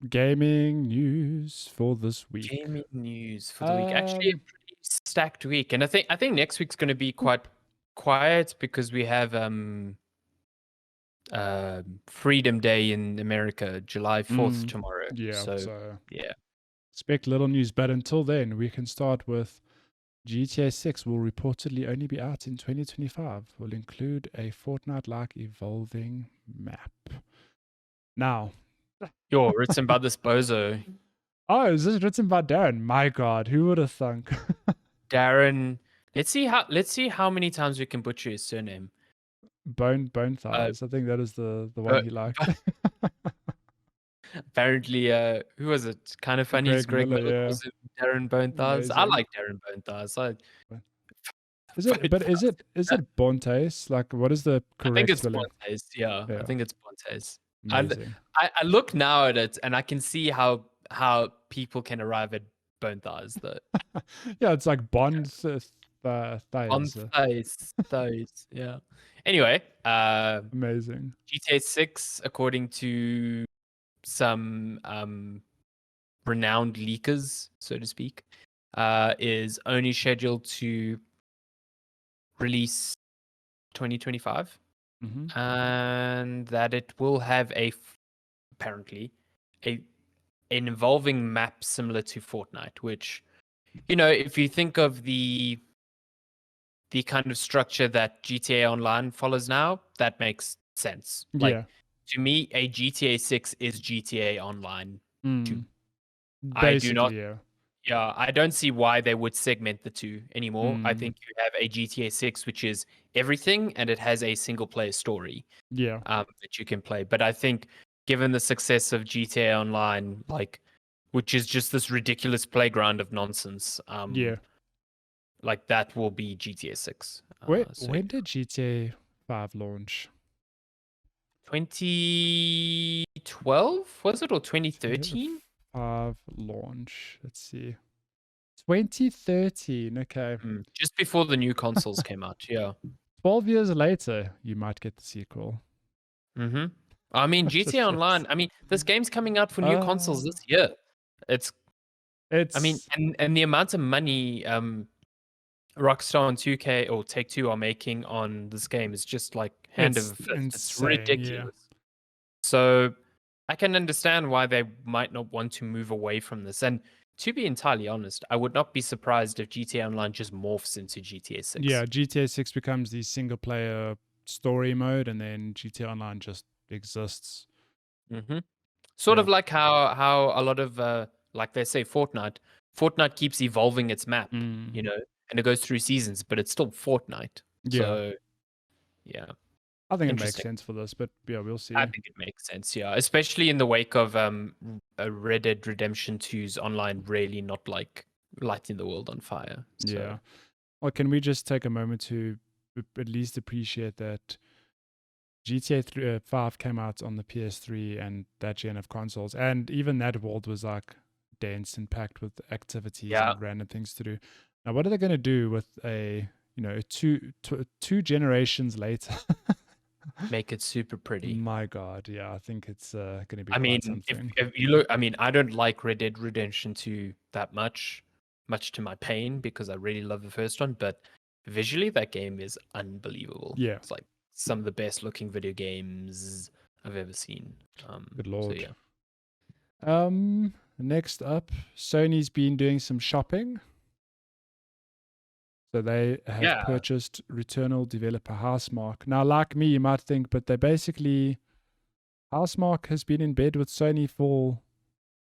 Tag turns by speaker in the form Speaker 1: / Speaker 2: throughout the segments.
Speaker 1: gaming news for this week.
Speaker 2: Gaming news for the week. Actually, a
Speaker 1: Um,
Speaker 2: pretty stacked week, and I think next week's going to be quite quiet because we have Freedom Day in America, July 4th tomorrow.
Speaker 1: yeah,
Speaker 2: So
Speaker 1: so
Speaker 2: yeah,
Speaker 1: expect little news, but until then, we can start with GTA 6 will reportedly only be out in 2025. Will include a Fortnite-like evolving map. Now,
Speaker 2: yo, written by this bozo
Speaker 1: oh, is this written by Darren? My God, who would have thunk?
Speaker 2: Darren. Let's see how many times we can butcher his surname.
Speaker 1: Bone
Speaker 2: Uh,
Speaker 1: thighs. I think that is the one
Speaker 2: but,
Speaker 1: he liked.
Speaker 2: but apparently, who was it? Kind of funny's
Speaker 1: Greg
Speaker 2: Greg
Speaker 1: Miller,
Speaker 2: Miller
Speaker 1: yeah,
Speaker 2: calls him Darren Bonethighs. I
Speaker 1: amazing.
Speaker 2: like Darren Bonethighs. I
Speaker 1: Is it?
Speaker 2: vote
Speaker 1: But
Speaker 2: for us.
Speaker 1: is it Bontes? Like, what is the
Speaker 2: I think
Speaker 1: correct
Speaker 2: it's
Speaker 1: spelling?
Speaker 2: Bontes. Yeah, I
Speaker 1: Yeah,
Speaker 2: think it's Bontes. I,
Speaker 1: amazing.
Speaker 2: I look now at it and I can see how people can arrive at bone thighs though.
Speaker 1: Yeah, it's like Bond
Speaker 2: On
Speaker 1: thighs.
Speaker 2: thighs. Yeah. Anyway,
Speaker 1: Amazing.
Speaker 2: GTA 6, according to some renowned leakers, so to speak, is only scheduled to release 2025,
Speaker 1: Mm-hmm.
Speaker 2: and that it will have apparently a an evolving map similar to Fortnite, which, if you think of the kind of structure that GTA Online follows now, that makes sense. Like,
Speaker 1: Yeah.
Speaker 2: to me, a GTA 6 is GTA Online 2.
Speaker 1: Mm.
Speaker 2: I do not,
Speaker 1: Basically, yeah.
Speaker 2: yeah, I don't see why they would segment the two anymore. I
Speaker 1: Mm.
Speaker 2: think you have a GTA 6, which is everything, and it has a single player story
Speaker 1: Yeah.
Speaker 2: that you can play. But I think, given the success of GTA Online, like, which is just this ridiculous playground of nonsense,
Speaker 1: Yeah.
Speaker 2: like that will be GTA 6.
Speaker 1: Wait,
Speaker 2: So
Speaker 1: when did GTA 5 launch?
Speaker 2: 2012 was it, or
Speaker 1: When did the
Speaker 2: 2013?
Speaker 1: 5 launch? Let's see. 2013. Okay.
Speaker 2: Just before the new consoles came out. Yeah.
Speaker 1: 12 years later, you might get the sequel.
Speaker 2: Mm-hmm. I mean,
Speaker 1: That's
Speaker 2: GTA
Speaker 1: just
Speaker 2: Online. I mean, this game's coming out for new consoles
Speaker 1: uh
Speaker 2: this year. It's. I mean,
Speaker 1: it's
Speaker 2: and the amount of money Rockstar and 2K or Take Two are making on this game is just like hand
Speaker 1: it's
Speaker 2: over fist. It's
Speaker 1: insane, yeah.
Speaker 2: ridiculous. So I can understand why they might not want to move away from this. And to be entirely honest, I would not be surprised if GTA Online just morphs into GTA 6.
Speaker 1: Yeah, GTA 6 becomes the single player story mode and then GTA Online just exists.
Speaker 2: Mm-hmm. Sort
Speaker 1: Yeah.
Speaker 2: of like how a lot of like they say Fortnite keeps evolving its map,
Speaker 1: Mm.
Speaker 2: and it goes through seasons, but it's still Fortnite.
Speaker 1: Yeah.
Speaker 2: So yeah,
Speaker 1: I think it makes
Speaker 2: interesting.
Speaker 1: sense for this, but yeah, we'll
Speaker 2: I
Speaker 1: see.
Speaker 2: think it makes sense, yeah, especially in the wake of Red Dead Redemption 2's online really not like lighting the world on fire. So
Speaker 1: Yeah. Well, can we just take a moment to at least appreciate that GTA 3, 5 came out on the PS3 and that gen of consoles, and even that world was like dense and packed with activities
Speaker 2: yeah,
Speaker 1: and random things to do. Now, what are they going to do with a two generations later?
Speaker 2: make it super pretty.
Speaker 1: My God, yeah, I think it's going to be
Speaker 2: I mean,
Speaker 1: quite something.
Speaker 2: if you look, I mean, I don't like Red Dead Redemption 2 that much to my pain because I really love the first one, but visually that game is unbelievable.
Speaker 1: Yeah,
Speaker 2: It's like some of the best looking video games I've ever seen.
Speaker 1: good
Speaker 2: So
Speaker 1: lord.
Speaker 2: yeah.
Speaker 1: Next up, Sony's been doing some shopping. So they have
Speaker 2: Yeah,
Speaker 1: purchased Returnal developer Housemark. Now, like me, you might think, but they basically Housemark has been in bed with Sony for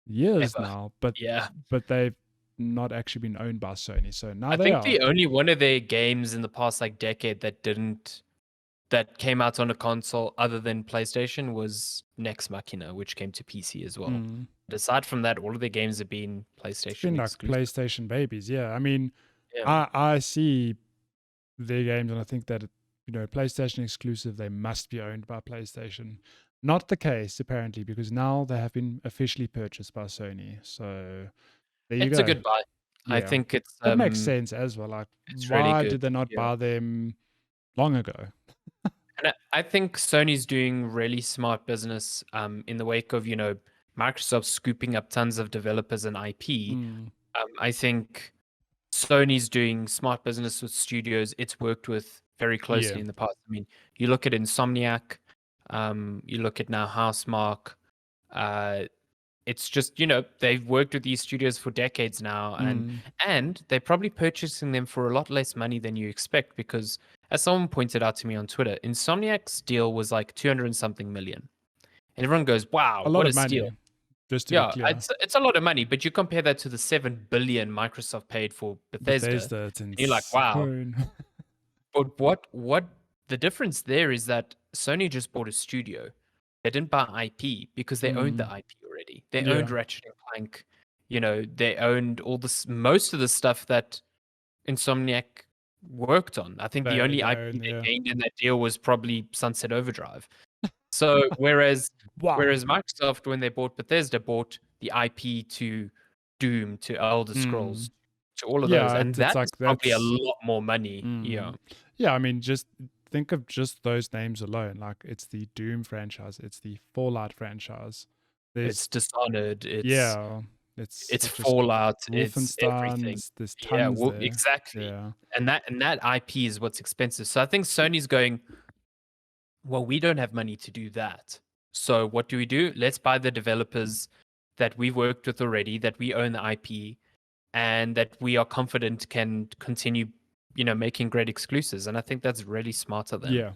Speaker 1: years
Speaker 2: ever.
Speaker 1: now, but
Speaker 2: Yeah.
Speaker 1: they've not actually been owned by Sony. So now
Speaker 2: I
Speaker 1: they
Speaker 2: think
Speaker 1: are.
Speaker 2: the only one of their games in the past like decade that came out on a console other than PlayStation was Nex Machina, which came to PC as well.
Speaker 1: Mm.
Speaker 2: But aside from that, all of their games have been
Speaker 1: It's
Speaker 2: PlayStation
Speaker 1: been like
Speaker 2: exclusive.
Speaker 1: PlayStation babies. Yeah, I mean,
Speaker 2: Yeah.
Speaker 1: I see their games and I think that PlayStation exclusive, they must be owned by PlayStation. Not the case apparently, because now they have been officially purchased by Sony. So there you
Speaker 2: It's a
Speaker 1: go.
Speaker 2: good buy. I
Speaker 1: Yeah.
Speaker 2: think
Speaker 1: It makes sense as well. Like,
Speaker 2: it's really
Speaker 1: why
Speaker 2: good.
Speaker 1: did they not
Speaker 2: Yeah.
Speaker 1: buy them long ago?
Speaker 2: And I think Sony's doing really smart business in the wake of, Microsoft scooping up tons of developers and IP.
Speaker 1: Mm.
Speaker 2: I think Sony's doing smart business with studios it's worked with very closely
Speaker 1: Yeah.
Speaker 2: in the past. I mean, you look at Insomniac, you look at now Housemarque. It's just, they've worked with these studios for decades now, and they're probably purchasing them for a lot less money than you expect because, as someone pointed out to me on Twitter, Insomniac's deal was like 200 and something million. And everyone goes, wow,
Speaker 1: A lot
Speaker 2: what a
Speaker 1: of money,
Speaker 2: steal.
Speaker 1: just to be
Speaker 2: Yeah,
Speaker 1: clear.
Speaker 2: it's a lot of money, but you compare that to the 7 billion Microsoft paid for Bethesda,
Speaker 1: Bethesda, it's
Speaker 2: and you're like, wow.
Speaker 1: insane.
Speaker 2: But what the difference there is that Sony just bought a studio. They didn't buy IP because they owned the IP already. They
Speaker 1: Yeah.
Speaker 2: owned Ratchet and Clank. They owned most of the stuff that Insomniac worked on. I think the only
Speaker 1: They
Speaker 2: IP
Speaker 1: own,
Speaker 2: they
Speaker 1: yeah.
Speaker 2: gained in that deal was probably Sunset Overdrive. So whereas
Speaker 1: Wow.
Speaker 2: Microsoft, when they bought Bethesda, bought the IP to Doom, to Elder Scrolls, to all of those,
Speaker 1: Yeah,
Speaker 2: and
Speaker 1: it's
Speaker 2: that is
Speaker 1: like
Speaker 2: probably a
Speaker 1: that's
Speaker 2: lot more money. Yeah.
Speaker 1: Yeah, I mean, just think of just those names alone. Like, it's the Doom franchise, it's the Fallout franchise.
Speaker 2: It's
Speaker 1: There's
Speaker 2: Dishonored.
Speaker 1: yeah, it's
Speaker 2: It's
Speaker 1: just
Speaker 2: Fallout. It's everything.
Speaker 1: Wolfensteins. There's
Speaker 2: Yeah,
Speaker 1: tons
Speaker 2: well,
Speaker 1: there.
Speaker 2: exactly.
Speaker 1: Yeah,
Speaker 2: And that IP is what's expensive. So I think Sony's going, well, we don't have money to do that. So what do? Let's buy the developers that we've worked with already, that we own the IP, and that we are confident can continue, making great exclusives. And I think that's really smart of them.
Speaker 1: yeah,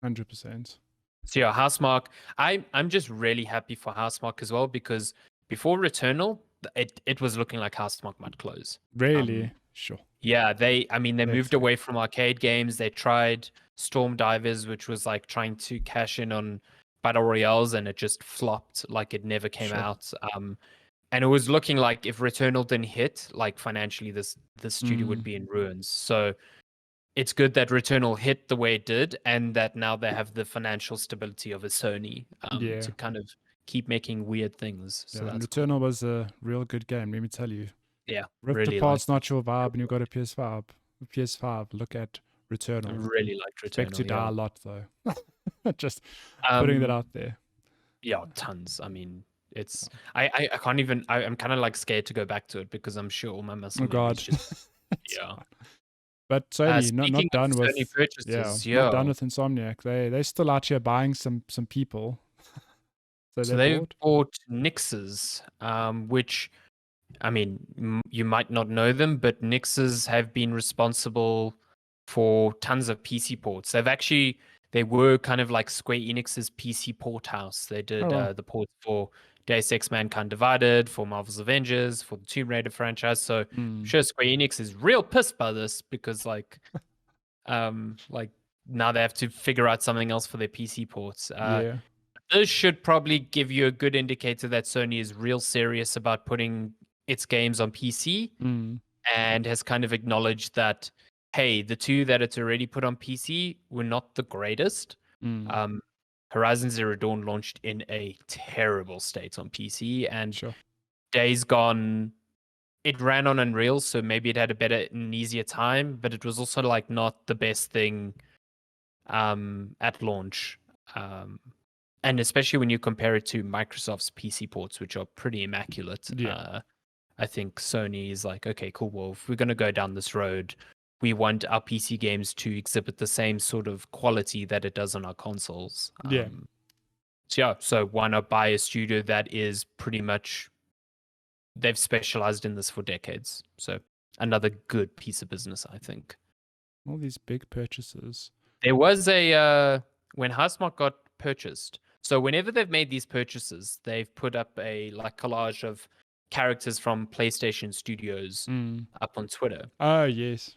Speaker 1: 100%.
Speaker 2: So yeah, Housemarque. I'm just really happy for Housemarque as well because before Returnal, it was looking like Housemarque might close.
Speaker 1: Really, sure.
Speaker 2: Yeah, they moved
Speaker 1: Fair.
Speaker 2: away from arcade games. They tried Storm Divers, which was like trying to cash in on battle royales, and it just flopped. Like it never came
Speaker 1: Sure.
Speaker 2: out. And it was looking like if Returnal didn't hit, like financially, this studio would be in ruins. So it's good that Returnal hit the way it did, and that now they have the financial stability of a Sony
Speaker 1: Yeah,
Speaker 2: to kind of keep making weird things. So
Speaker 1: yeah. And
Speaker 2: that's cool.
Speaker 1: Returnal was a real good game. Let me tell you.
Speaker 2: Yeah,
Speaker 1: Rift
Speaker 2: really
Speaker 1: Apart's
Speaker 2: liked it.
Speaker 1: not your vibe, and you've got a PS5. Look at
Speaker 2: I
Speaker 1: Returnal.
Speaker 2: really liked
Speaker 1: Expect to
Speaker 2: Returnal.
Speaker 1: die
Speaker 2: Yeah.
Speaker 1: a lot though. Just putting that out there.
Speaker 2: Yeah, tons. I mean, it's I can't even. I'm kind of like scared to go back to it because I'm sure all my muscle
Speaker 1: Oh
Speaker 2: memories
Speaker 1: god.
Speaker 2: just
Speaker 1: It's
Speaker 2: yeah.
Speaker 1: fine. But Sony
Speaker 2: Speaking
Speaker 1: not
Speaker 2: of
Speaker 1: done
Speaker 2: Sony
Speaker 1: with
Speaker 2: purchases,
Speaker 1: not done with Insomniac. They still out here buying some people. So
Speaker 2: so
Speaker 1: they're
Speaker 2: they've
Speaker 1: bored.
Speaker 2: bought Nixes, which I mean, you might not know them, but Nixes have been responsible for tons of PC ports. They were kind of like Square Enix's PC port house. They did
Speaker 1: Oh wow.
Speaker 2: the ports for Deus Ex Mankind Divided, for Marvel's Avengers, for the Tomb Raider franchise. So I'm sure Square Enix is real pissed by this because like now they have to figure out something else for their PC ports.
Speaker 1: Yeah.
Speaker 2: This should probably give you a good indicator that Sony is real serious about putting its games on PC and has kind of acknowledged that, hey, the two that it's already put on PC were not the greatest. Horizon Zero Dawn launched in a terrible state on PC, and
Speaker 1: Sure.
Speaker 2: Days Gone, it ran on Unreal, so maybe it had a better and easier time, but it was also like not the best thing at launch. And especially when you compare it to Microsoft's PC ports, which are pretty immaculate.
Speaker 1: Yeah.
Speaker 2: I think Sony is like, okay, cool. Well, if we're going to go down this road, we want our PC games to exhibit the same sort of quality that it does on our consoles.
Speaker 1: Yeah.
Speaker 2: So why not buy a studio that is pretty much, they've specialized in this for decades. So another good piece of business, I think.
Speaker 1: All these big purchases.
Speaker 2: There was when Housemarque got purchased. So whenever they've made these purchases, they've put up a like collage of characters from PlayStation Studios up on Twitter.
Speaker 1: Oh yes.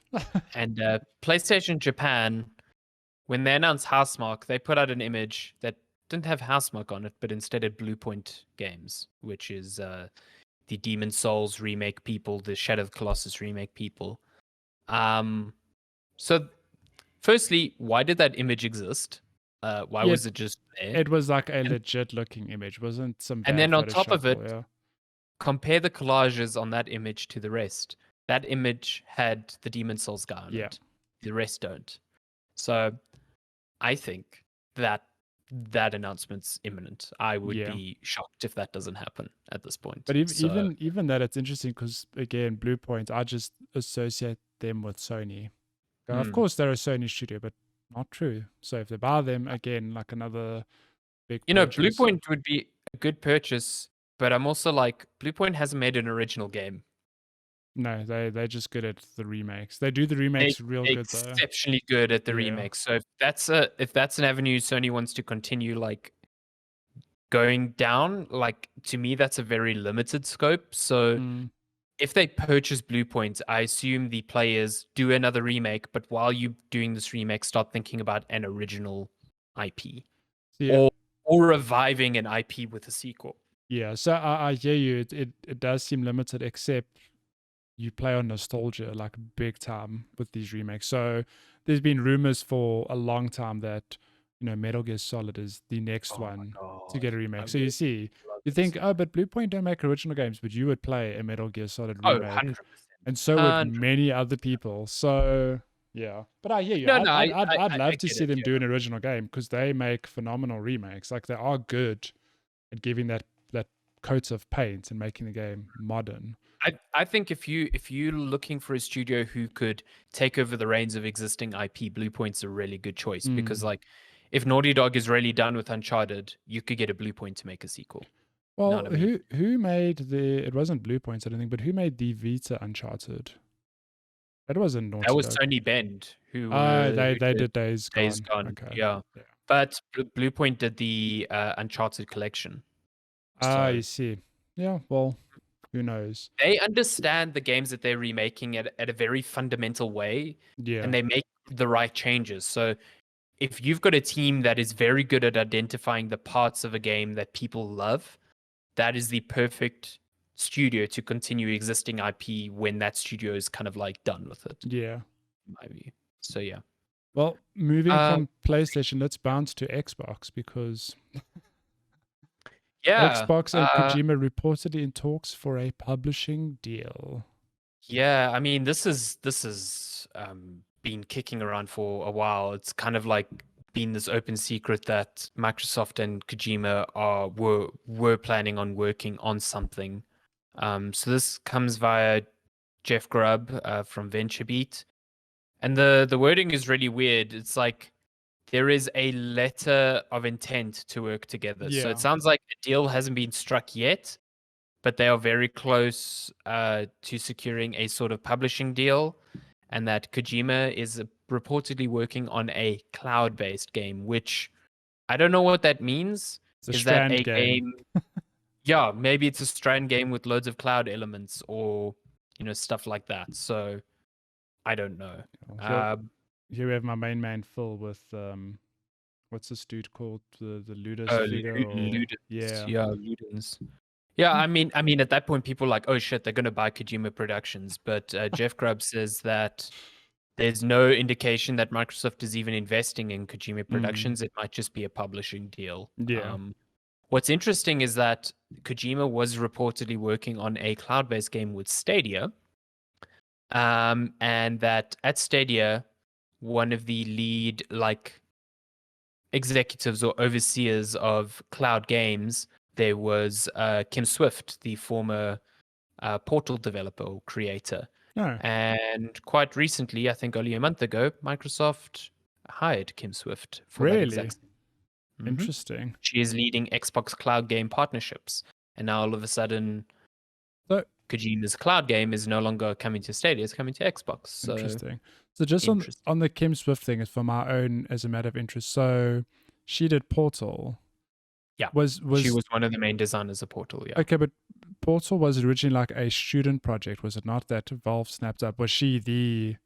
Speaker 2: And PlayStation Japan, when they announced Housemarque, they put out an image that didn't have Housemarque on it, but instead had Bluepoint Games, which is the Demon Souls remake people, the Shadow of the Colossus remake people. So firstly, why did that image exist? Why was it just there?
Speaker 1: It was like a legit looking image, wasn't some bad
Speaker 2: And then on top
Speaker 1: Photoshop
Speaker 2: of it,
Speaker 1: yeah.
Speaker 2: compare the collages on that image to the rest. That image had the Demon Souls guy on it. The rest don't. So I think that that announcement's imminent. I would
Speaker 1: Yeah.
Speaker 2: be shocked if that doesn't happen at this point.
Speaker 1: But
Speaker 2: So
Speaker 1: even that, it's interesting because again, Blue Point, I just associate them with Sony. Of
Speaker 2: hmm.
Speaker 1: course, they're a Sony studio, but not true. So if they buy them again, like another big purchase.
Speaker 2: Bluepoint would be a good purchase, but I'm also like, Bluepoint hasn't made an original game.
Speaker 1: No, they're just good at the remakes. They do the
Speaker 2: They
Speaker 1: remakes real
Speaker 2: they're
Speaker 1: good though.
Speaker 2: exceptionally good at the
Speaker 1: Yeah.
Speaker 2: remakes. So if that's an avenue Sony wants to continue like going down, like to me that's a very limited scope. So
Speaker 1: Mm.
Speaker 2: if they purchase Bluepoint, I assume the players do another remake, but while you doing this remake, start thinking about an original IP
Speaker 1: So yeah,
Speaker 2: or or reviving an IP with a sequel.
Speaker 1: yeah. So I hear you. It does seem limited, except you play on nostalgia like big time with these remakes. So there's been rumors for a long time that Metal Gear Solid is the next
Speaker 2: Oh my
Speaker 1: one to
Speaker 2: god,
Speaker 1: get a
Speaker 2: I
Speaker 1: remake. So you
Speaker 2: would
Speaker 1: see,
Speaker 2: love
Speaker 1: you
Speaker 2: it.
Speaker 1: think, oh, but Bluepoint don't make original games, but you would play a Metal Gear Solid
Speaker 2: Oh,
Speaker 1: remake,
Speaker 2: 100%.
Speaker 1: and so would
Speaker 2: 100.
Speaker 1: many other people. So yeah, but I hear you.
Speaker 2: No, no,
Speaker 1: I'd
Speaker 2: I
Speaker 1: love to
Speaker 2: get
Speaker 1: see
Speaker 2: it.
Speaker 1: them
Speaker 2: Yeah.
Speaker 1: do an original game because they make phenomenal remakes. Like they are good at giving that coat of paint and making the game modern.
Speaker 2: I think if you're looking for a studio who could take over the reins of existing IP, Bluepoint's a really good choice because
Speaker 1: Mm.
Speaker 2: like if Naughty Dog is really done with Uncharted, you could get a Bluepoint to make a sequel. You know
Speaker 1: Well,
Speaker 2: what I mean?
Speaker 1: who made the? It wasn't Blue Points, I don't think, but who made the Vita Uncharted? That wasn't
Speaker 2: That
Speaker 1: Naughty
Speaker 2: was
Speaker 1: Dog.
Speaker 2: Sony Bend
Speaker 1: They
Speaker 2: who
Speaker 1: they
Speaker 2: did
Speaker 1: did Days
Speaker 2: Days
Speaker 1: Gone.
Speaker 2: Gone.
Speaker 1: Okay,
Speaker 2: Yeah.
Speaker 1: yeah.
Speaker 2: But Bluepoint did the Uncharted collection.
Speaker 1: I
Speaker 2: So
Speaker 1: see. Yeah. Well, who knows?
Speaker 2: they understand the games that they're remaking at a very fundamental way
Speaker 1: Yeah,
Speaker 2: and they make the right changes. So if you've got a team that is very good at identifying the parts of a game that people love, that is the perfect studio to continue existing IP when that studio is kind of like done with it,
Speaker 1: yeah.
Speaker 2: in my view. So yeah.
Speaker 1: Well, moving
Speaker 2: Um
Speaker 1: from PlayStation, let's bounce to Xbox because
Speaker 2: yeah.
Speaker 1: Xbox and Kojima reportedly in talks for a publishing deal.
Speaker 2: Yeah, I mean this is been kicking around for a while. It's kind of like been this open secret that Microsoft and Kojima were planning on working on something. So this comes via Jeff Grubb from VentureBeat, and the wording is really weird. It's like there is a letter of intent to work together. So it
Speaker 1: Yeah,
Speaker 2: sounds like a deal hasn't been struck yet, but they are very close to securing a sort of publishing deal, and that Kojima is reportedly working on a cloud-based game, which I don't know what that means.
Speaker 1: it's a
Speaker 2: Is that
Speaker 1: Strand
Speaker 2: a
Speaker 1: game.
Speaker 2: game? Yeah, maybe it's a Strand game with loads of cloud elements or stuff like that. So I don't know.
Speaker 1: Here,
Speaker 2: Um,
Speaker 1: here we have my main man Phil with what's this dude called? The Ludus
Speaker 2: oh,
Speaker 1: figure or
Speaker 2: Ludens.
Speaker 1: yeah.
Speaker 2: Yeah, Ludens. Yeah, I mean, at that point, people are like, oh shit, they're going to buy Kojima Productions. But Jeff Grubb says that there's no indication that Microsoft is even investing in Kojima
Speaker 1: Mm,
Speaker 2: Productions. It might just be a publishing deal.
Speaker 1: yeah.
Speaker 2: What's interesting is that Kojima was reportedly working on a cloud-based game with Stadia, and that at Stadia, one of the lead like executives or overseers of cloud games, there was Kim Swift, the former Portal developer or creator.
Speaker 1: No,
Speaker 2: And quite recently, I think only a month ago, Microsoft hired Kim Swift for that
Speaker 1: really
Speaker 2: exact thing.
Speaker 1: interesting.
Speaker 2: She is leading Xbox cloud game partnerships. And now all of a sudden,
Speaker 1: So
Speaker 2: Kojima's cloud game is no longer coming to Stadia, it's coming to Xbox. So
Speaker 1: interesting. So just
Speaker 2: interesting.
Speaker 1: on the Kim Swift thing, is for my own as a matter of interest. So she did Portal.
Speaker 2: Yeah. She
Speaker 1: Was
Speaker 2: was one of the main designers of Portal, yeah.
Speaker 1: okay, but Portal was originally like a student project, was it not? That Valve snapped up. Was she the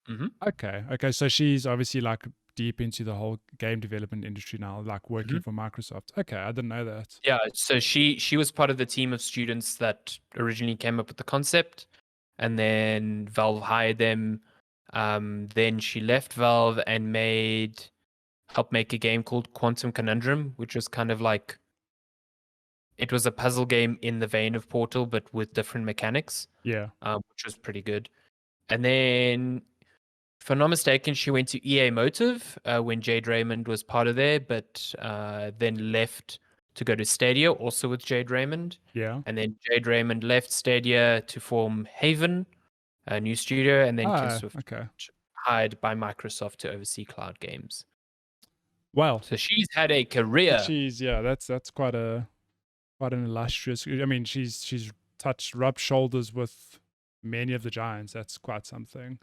Speaker 2: hmm
Speaker 1: okay? Okay, so she's obviously like deep into the whole game development industry now, like working for Microsoft. Okay, I didn't know that.
Speaker 2: Yeah, so she was part of the team of students that originally came up with the concept, and then Valve hired them. Then she left Valve and helped make a game called Quantum Conundrum, which was kind of like it was a puzzle game in the vein of Portal, but with different mechanics,
Speaker 1: Yeah.
Speaker 2: which was pretty good. And then if I'm not mistaken, she went to EA Motive when Jade Raymond was part of there, but then left to go to Stadia, also with Jade Raymond.
Speaker 1: Yeah.
Speaker 2: And then Jade Raymond left Stadia to form Haven, a new studio, and then Kim
Speaker 1: Ah,
Speaker 2: Swift
Speaker 1: okay.
Speaker 2: hired by Microsoft to oversee cloud games.
Speaker 1: Well,
Speaker 2: So she's had a career.
Speaker 1: that's quite an illustrious. I mean, she's rubbed shoulders with many of the giants. That's quite something.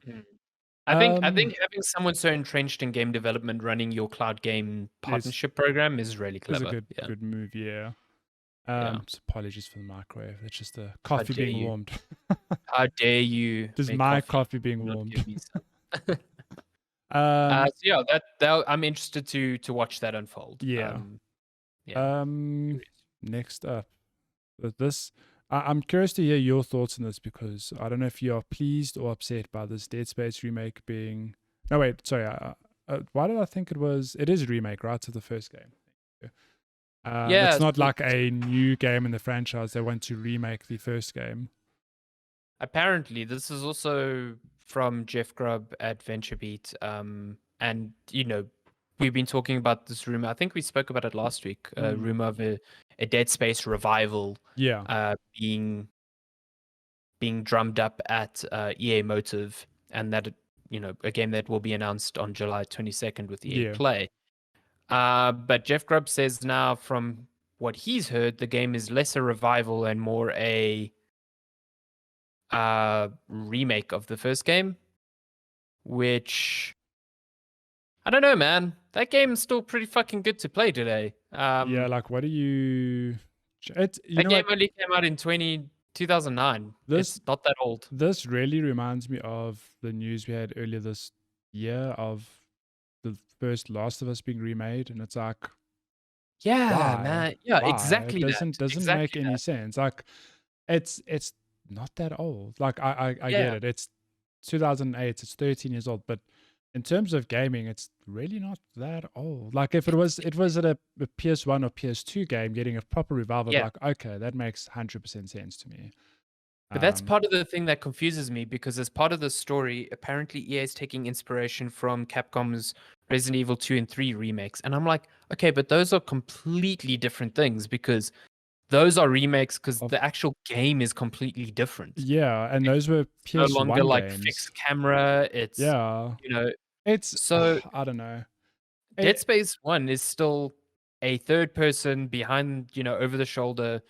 Speaker 2: I think having someone so entrenched in game development running your cloud game partnership program is really
Speaker 1: is
Speaker 2: clever.
Speaker 1: a good move. Yeah.
Speaker 2: Yeah.
Speaker 1: So apologies for the microwave. It's just a
Speaker 2: How
Speaker 1: coffee
Speaker 2: dare
Speaker 1: being
Speaker 2: you?
Speaker 1: warmed.
Speaker 2: How dare you
Speaker 1: Just
Speaker 2: make
Speaker 1: my
Speaker 2: coffee
Speaker 1: coffee being
Speaker 2: and not
Speaker 1: warmed.
Speaker 2: give me some?
Speaker 1: Um,
Speaker 2: So yeah, that I'm interested to watch that unfold.
Speaker 1: yeah.
Speaker 2: Yeah.
Speaker 1: Next up, with this, I'm curious to hear your thoughts on this because I don't know if you are pleased or upset by this Dead Space remake being. No, wait, sorry. Why did I think it was? It is a remake, right, to the first game.
Speaker 2: Yeah.
Speaker 1: It's not
Speaker 2: So
Speaker 1: like a new game in the franchise. They want to remake the first game.
Speaker 2: apparently, this is also from Jeff Grubb at VentureBeat. And we've been talking about this rumor. I think we spoke about it last week. Rumor of a Dead Space revival.
Speaker 1: Yeah.
Speaker 2: Being drummed up at EA Motive, and that a game that will be announced on July 22nd with EA
Speaker 1: Yeah.
Speaker 2: Play. But Jeff Grubb says now, from what he's heard, the game is less a revival and more a remake of the first game, which I don't know, man. That game's still pretty fucking good to play today.
Speaker 1: Yeah, like what do you? It you
Speaker 2: that
Speaker 1: know
Speaker 2: game
Speaker 1: what?
Speaker 2: only came out in 2009.
Speaker 1: This
Speaker 2: It's not that old.
Speaker 1: this really reminds me of the news we had earlier this year of the first Last of Us being remade, and it's like,
Speaker 2: Yeah,
Speaker 1: why?
Speaker 2: man. Yeah,
Speaker 1: Why? It
Speaker 2: exactly that.
Speaker 1: doesn't make
Speaker 2: Exactly
Speaker 1: any
Speaker 2: that.
Speaker 1: sense. Like, it's not that old. Like, I get
Speaker 2: Yeah.
Speaker 1: it. It's 2008. It's 13 years old, but in terms of gaming, it's really not that old. Like, if it was at a PS1 or PS2 game getting a proper revival, I'd be
Speaker 2: Yeah.
Speaker 1: like, okay, that makes 100% sense to me.
Speaker 2: But that's part of the thing that confuses me, because as part of the story, apparently EA is taking inspiration from Capcom's Resident Evil 2 and 3 remakes. And I'm like, okay, but those are completely different things, because those are remakes because
Speaker 1: Of
Speaker 2: the actual game is completely different.
Speaker 1: Yeah, and those were
Speaker 2: No longer
Speaker 1: PS1
Speaker 2: like
Speaker 1: games.
Speaker 2: fixed camera. It's,
Speaker 1: Yeah,
Speaker 2: you know,
Speaker 1: it's
Speaker 2: so
Speaker 1: I don't know.
Speaker 2: Dead Space 1 is still a third person behind, over the shoulder.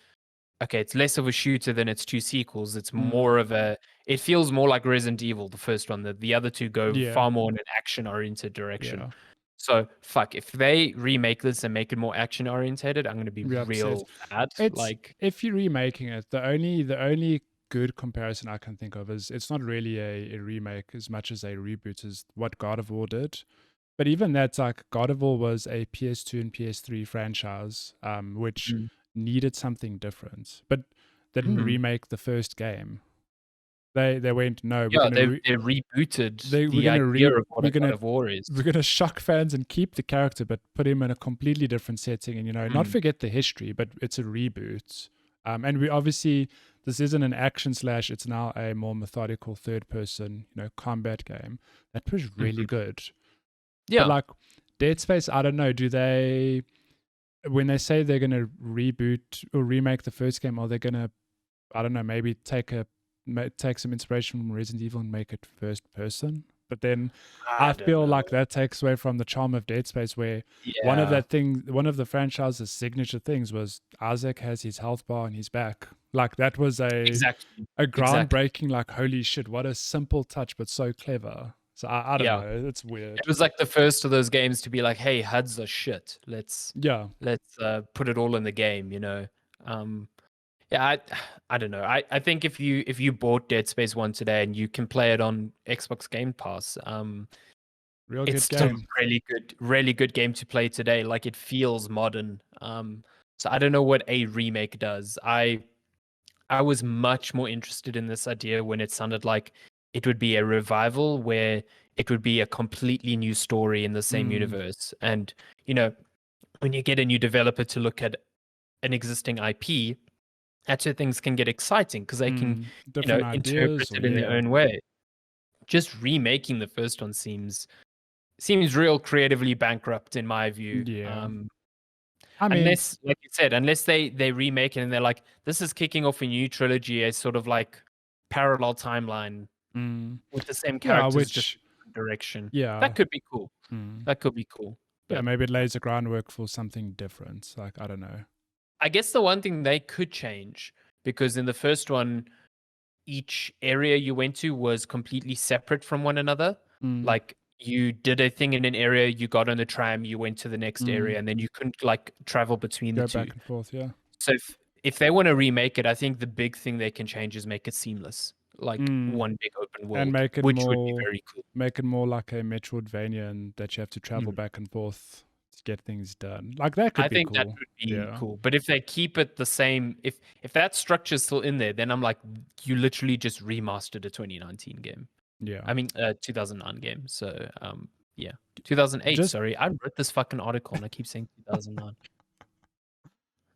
Speaker 2: Okay, it's less of a shooter than its two sequels. It's more of it feels more like Resident Evil, the first one. The other two go
Speaker 1: Yeah,
Speaker 2: far more in an action-oriented direction.
Speaker 1: yeah,
Speaker 2: So, fuck, if they remake this and make it more action-oriented, I'm gonna be
Speaker 1: we're upset.
Speaker 2: real sad.
Speaker 1: It's
Speaker 2: Like,
Speaker 1: if you're remaking it, the only good comparison I can think of is it's not really a remake as much as a reboot is what God of War did. But even that's like God of War was a PS2 and PS3 franchise, which needed something different. But they didn't remake the first game. They went, no, we're
Speaker 2: yeah,
Speaker 1: gonna
Speaker 2: they rebooted
Speaker 1: we're
Speaker 2: the
Speaker 1: gonna
Speaker 2: idea of what
Speaker 1: we're
Speaker 2: a God
Speaker 1: gonna
Speaker 2: of War is.
Speaker 1: we're gonna shock fans and keep the character, but put him in a completely different setting, and not forget the history, but it's a reboot. And we obviously this isn't an action slash; it's now a more methodical third person, combat game that was really good.
Speaker 2: Yeah.
Speaker 1: But like Dead Space, I don't know. Do they, when they say they're gonna reboot or remake the first game, are they gonna, I don't know, maybe take some inspiration from Resident Evil and make it first person? But then I feel like that takes away from the charm of Dead Space, where one of the franchise's signature things was Isaac has his health bar on his back. Like that was a groundbreaking, like holy shit, what a simple touch, but so clever. So I don't know, it's weird.
Speaker 2: It was like the first of those games to be like, hey, HUDs are shit. Let's put it all in the game, I don't know. I think if you bought Dead Space 1 today and you can play it on Xbox Game Pass, it's still a really good game to play today. Like, it feels modern. So I don't know what a remake does. I was much more interested in this idea when it sounded like it would be a revival, where it would be a completely new story in the same universe. And, when you get a new developer to look at an existing IP, that's where things can get exciting, because they can,
Speaker 1: different
Speaker 2: interpret
Speaker 1: ideas,
Speaker 2: it in their own way. just remaking the first one seems real creatively bankrupt in my view.
Speaker 1: Yeah. I mean,
Speaker 2: Unless, like you said, unless they remake it and they're like, this is kicking off a new trilogy, a sort of like parallel timeline with the same
Speaker 1: yeah,
Speaker 2: characters, just
Speaker 1: which,
Speaker 2: a different direction.
Speaker 1: yeah.
Speaker 2: That could be cool.
Speaker 1: Mm.
Speaker 2: That could be cool.
Speaker 1: Yeah,
Speaker 2: But
Speaker 1: maybe it lays the groundwork for something different. Like, I don't know.
Speaker 2: I guess the one thing they could change, because in the first one, each area you went to was completely separate from one another. Like you did a thing in an area, you got on a tram, you went to the next area, and then you couldn't like travel between the
Speaker 1: Go
Speaker 2: two.
Speaker 1: back and forth, yeah.
Speaker 2: So if they want to remake it, I think the big thing they can change is make it seamless, like one big open
Speaker 1: And
Speaker 2: world, which would be very cool.
Speaker 1: make it more like a Metroidvania, and that you have to travel back and forth to get things done. Like that could
Speaker 2: I
Speaker 1: be
Speaker 2: think
Speaker 1: cool.
Speaker 2: that would be cool. But if they keep it the same, if that structure's still in there, then I'm like, you literally just remastered a 2019 game.
Speaker 1: Yeah.
Speaker 2: I mean, 2009 game. So, yeah, 2008. Sorry, I wrote this fucking article and I keep saying 2009.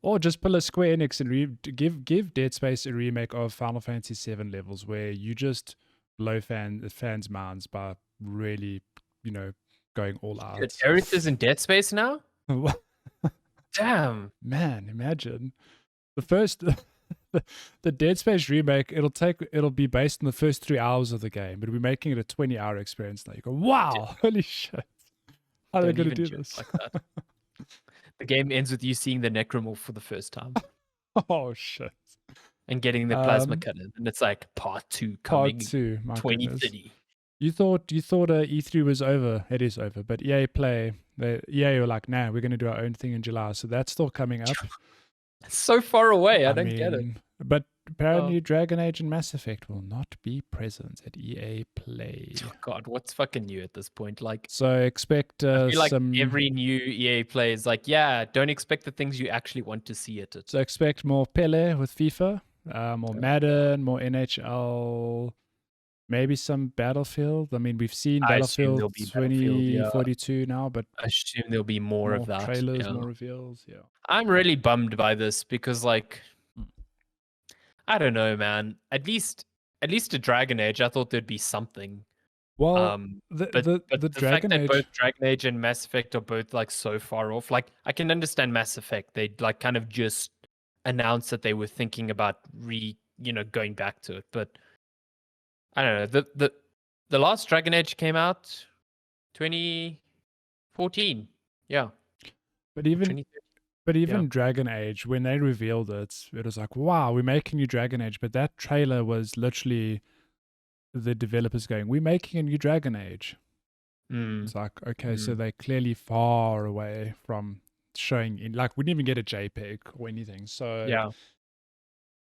Speaker 1: Or just pull a Square Enix and give Dead Space a remake of Final Fantasy VII levels where you just blow fans' minds by really, going all out.
Speaker 2: Dude, Aerith in Dead Space now? Damn.
Speaker 1: Man, imagine the first the Dead Space remake. It'll be based on the first 3 hours of the game, but we're making it a 20-hour experience now. You go, wow, holy shit! How are they going to do this?
Speaker 2: Like that. The game ends with you seeing the Necromorph for the first time.
Speaker 1: Oh shit!
Speaker 2: And getting the plasma cannon, and it's like part 2 coming.
Speaker 1: Part 2, my
Speaker 2: 2030.
Speaker 1: goodness. You thought E3 was over. It is over. But EA Play, EA were like, nah, we're going to do our own thing in July. So that's still coming up.
Speaker 2: It's so far away. I don't get it.
Speaker 1: But apparently Dragon Age and Mass Effect will not be present at EA Play.
Speaker 2: Oh God, what's fucking new at this point? Like,
Speaker 1: so expect
Speaker 2: I feel like every new EA Play is like, yeah, don't expect the things you actually want to see at it.
Speaker 1: So expect more Pele with FIFA, more Madden, more NHL. Maybe some Battlefield. I mean, we've seen Battlefield 2042 now, but
Speaker 2: I assume there'll be more of that.
Speaker 1: Trailers, more reveals. Yeah.
Speaker 2: I'm really bummed by this because, like, I don't know, man. At least a Dragon Age, I thought there'd be something.
Speaker 1: Well,
Speaker 2: but
Speaker 1: the
Speaker 2: fact
Speaker 1: Dragon
Speaker 2: that
Speaker 1: Age,
Speaker 2: both Dragon Age and Mass Effect are both like so far off. Like, I can understand Mass Effect. They like kind of just announced that they were thinking about going back to it, but I don't know. The last Dragon Age came out 2014. Yeah.
Speaker 1: But even Dragon Age, when they revealed it, it was like, wow, we're making new Dragon Age. But that trailer was literally the developers going, we're making a new Dragon Age. It's like, okay, so they're clearly far away from showing in, like, we didn't even get a JPEG or anything. So
Speaker 2: yeah,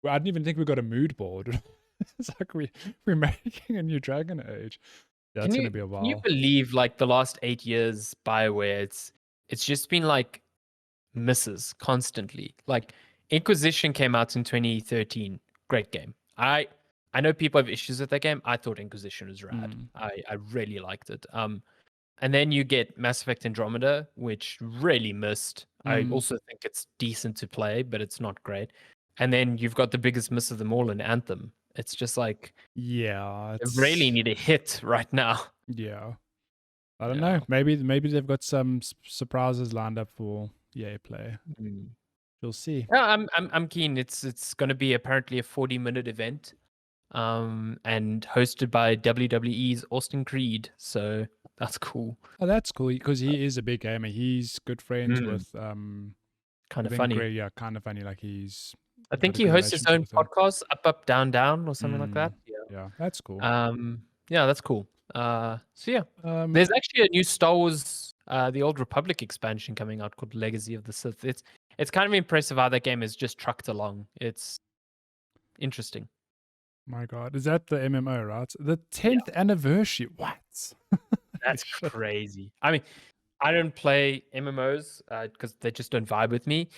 Speaker 1: I didn't even think we got a mood board. It's like we're making a new Dragon Age. Yeah, it's gonna be a while.
Speaker 2: Can you believe like the last 8 years BioWare, it's just been like misses constantly. Like Inquisition came out in 2013. Great game. I know people have issues with that game. I thought Inquisition was rad. I really liked it. And then you get Mass Effect Andromeda, which really missed. I also think it's decent to play, but it's not great. And then you've got the biggest miss of them all in Anthem. It's just like,
Speaker 1: yeah,
Speaker 2: they really need a hit right now.
Speaker 1: Yeah, I don't know. Maybe they've got some surprises lined up for EA Play. We'll see.
Speaker 2: Yeah, I'm keen. It's going to be apparently a 40-minute event, and hosted by WWE's Austin Creed. So that's cool.
Speaker 1: Oh, that's cool because he is a big gamer. He's good friends with
Speaker 2: Kind of funny.
Speaker 1: Yeah, kind of funny. Like
Speaker 2: I think he hosts his own podcast, Up Up Down Down or something like that.
Speaker 1: Yeah, that's cool.
Speaker 2: Yeah, that's cool. So yeah, there's actually a new Star Wars, the Old Republic expansion coming out called Legacy of the Sith. It's kind of impressive how that game is just trucked along. It's interesting.
Speaker 1: My God, is that the MMO, right? The 10th anniversary. What?
Speaker 2: That's crazy. I mean, I don't play MMOs because they just don't vibe with me.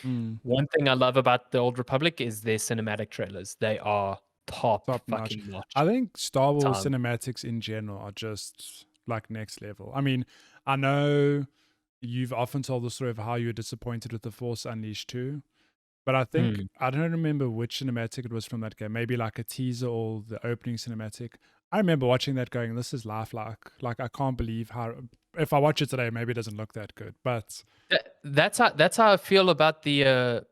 Speaker 2: One thing I love about the Old Republic is their cinematic trailers. They are top fucking notch.
Speaker 1: I think Star Wars cinematics in general are just like next level. I mean, I know you've often told the story of how you were disappointed with The Force Unleashed 2. But I think
Speaker 2: Mm.
Speaker 1: I don't remember which cinematic it was from that game. Maybe like a teaser or the opening cinematic. I remember watching that going, "This is lifelike." Like I can't believe how. If I watch it today, maybe it doesn't look that good. But
Speaker 2: That's how I feel about the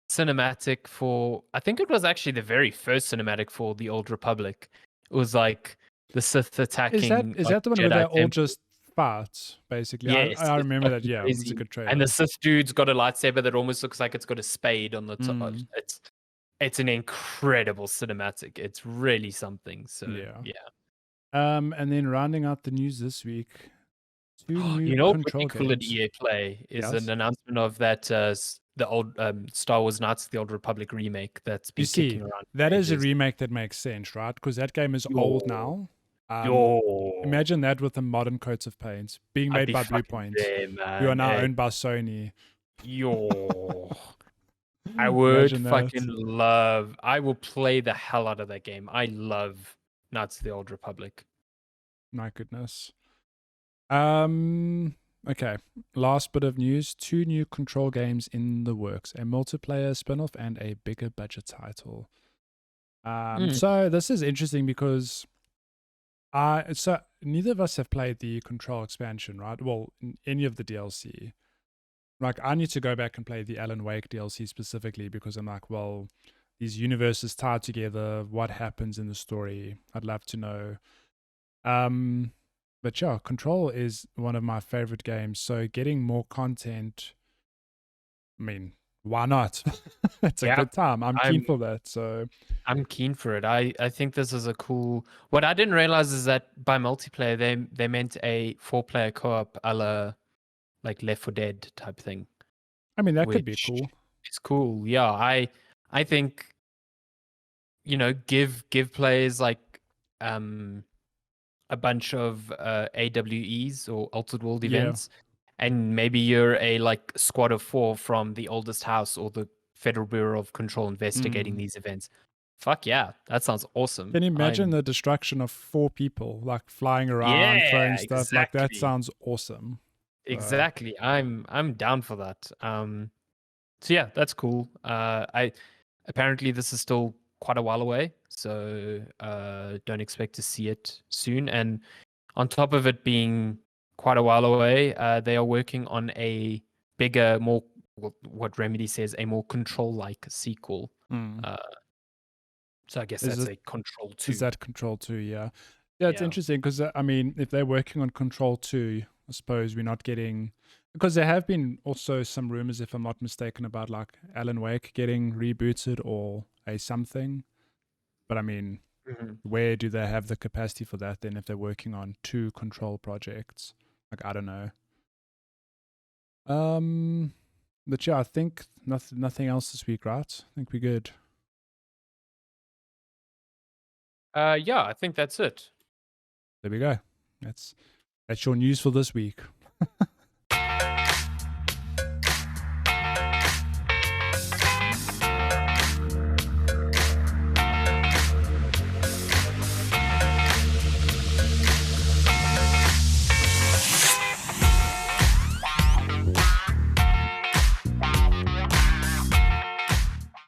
Speaker 2: cinematic for. I think it was actually the very first cinematic for the Old Republic. It was like the Sith
Speaker 1: is that
Speaker 2: attacking
Speaker 1: is
Speaker 2: like
Speaker 1: that the one where
Speaker 2: Jedi
Speaker 1: they're all
Speaker 2: temple.
Speaker 1: just farts? Basically,
Speaker 2: Yes,
Speaker 1: I
Speaker 2: it's
Speaker 1: remember that.
Speaker 2: fucking
Speaker 1: Yeah, it's a
Speaker 2: crazy.
Speaker 1: good
Speaker 2: And the
Speaker 1: trailer.
Speaker 2: Sith dude's got a lightsaber that almost looks like it's got a spade on the top.
Speaker 1: Mm,
Speaker 2: It's an incredible cinematic. It's really something. So
Speaker 1: yeah.
Speaker 2: yeah.
Speaker 1: And then rounding out the news this week, two new
Speaker 2: You know what would be
Speaker 1: Control
Speaker 2: cool at
Speaker 1: games.
Speaker 2: EA Play is an
Speaker 1: Yes.
Speaker 2: announcement of that the old Star Wars Knights of the Old Republic remake that's
Speaker 1: You
Speaker 2: been kicking
Speaker 1: see,
Speaker 2: around
Speaker 1: that
Speaker 2: for
Speaker 1: is a
Speaker 2: ages.
Speaker 1: remake that makes sense, right? Because that game is old
Speaker 2: Yo,
Speaker 1: now.
Speaker 2: yo,
Speaker 1: Imagine that with a modern coats of paint being
Speaker 2: I'd
Speaker 1: made
Speaker 2: be
Speaker 1: by
Speaker 2: fucking
Speaker 1: Bluepoint,
Speaker 2: there,
Speaker 1: who are
Speaker 2: man.
Speaker 1: now
Speaker 2: Hey,
Speaker 1: owned by Sony.
Speaker 2: yo, I would
Speaker 1: Imagine
Speaker 2: fucking
Speaker 1: that.
Speaker 2: love. I will play the hell out of that game. I love Knights of the Old Republic.
Speaker 1: My goodness. Um. Okay. Last bit of news: two new Control games in the works, a multiplayer spin-off and a bigger budget title.
Speaker 2: Mm,
Speaker 1: So this is interesting because so neither of us have played the Control expansion, right? Well, any of the DLC. Like, I need to go back and play the Alan Wake DLC specifically because I'm like, well, these universes tied together. What happens in the story? I'd love to know. Um, but yeah, Control is one of my favorite games. So getting more content, I mean, why not? It's a
Speaker 2: yeah,
Speaker 1: good time. I'm keen
Speaker 2: I'm
Speaker 1: for that. So
Speaker 2: I'm keen for it. I think this is a cool. What I didn't realize is that by multiplayer they meant a 4-player co-op a la like Left 4 Dead type thing,
Speaker 1: I mean, that could be
Speaker 2: which
Speaker 1: cool.
Speaker 2: is cool. Yeah, I think give players like um a bunch of AWEs or altered world
Speaker 1: Yeah.
Speaker 2: events, and maybe you're a like squad of 4 from the oldest house or the Federal Bureau of Control investigating
Speaker 1: Mm.
Speaker 2: these events. Fuck yeah, that sounds awesome.
Speaker 1: Can you imagine
Speaker 2: I'm
Speaker 1: the destruction of 4 people, like flying around, throwing
Speaker 2: Yeah,
Speaker 1: stuff? Like that
Speaker 2: exactly.
Speaker 1: sounds awesome. So
Speaker 2: Exactly. I'm down for that. So yeah, that's cool. I apparently this is still quite a while away, so don't expect to see it soon. And on top of it being quite a while away, they are working on a bigger, more what Remedy says, a more control-like sequel.
Speaker 1: mm.
Speaker 2: Uh, so I guess
Speaker 1: is
Speaker 2: that's
Speaker 1: it
Speaker 2: a Control
Speaker 1: is
Speaker 2: 2.
Speaker 1: that Control 2? Yeah. Yeah, it's
Speaker 2: Yeah.
Speaker 1: interesting because I mean, if they're working on Control 2, I suppose we're not getting, because there have been also some rumors, if I'm not mistaken, about like Alan Wake getting rebooted or a something. But I mean,
Speaker 2: Mhm.
Speaker 1: where do they have the capacity for that then if they're working on 2 Control projects? Like I don't know. Um, but yeah, I think nothing else this week, right? I think we're good.
Speaker 2: Yeah, I think that's it.
Speaker 1: There we go. That's your news for this week.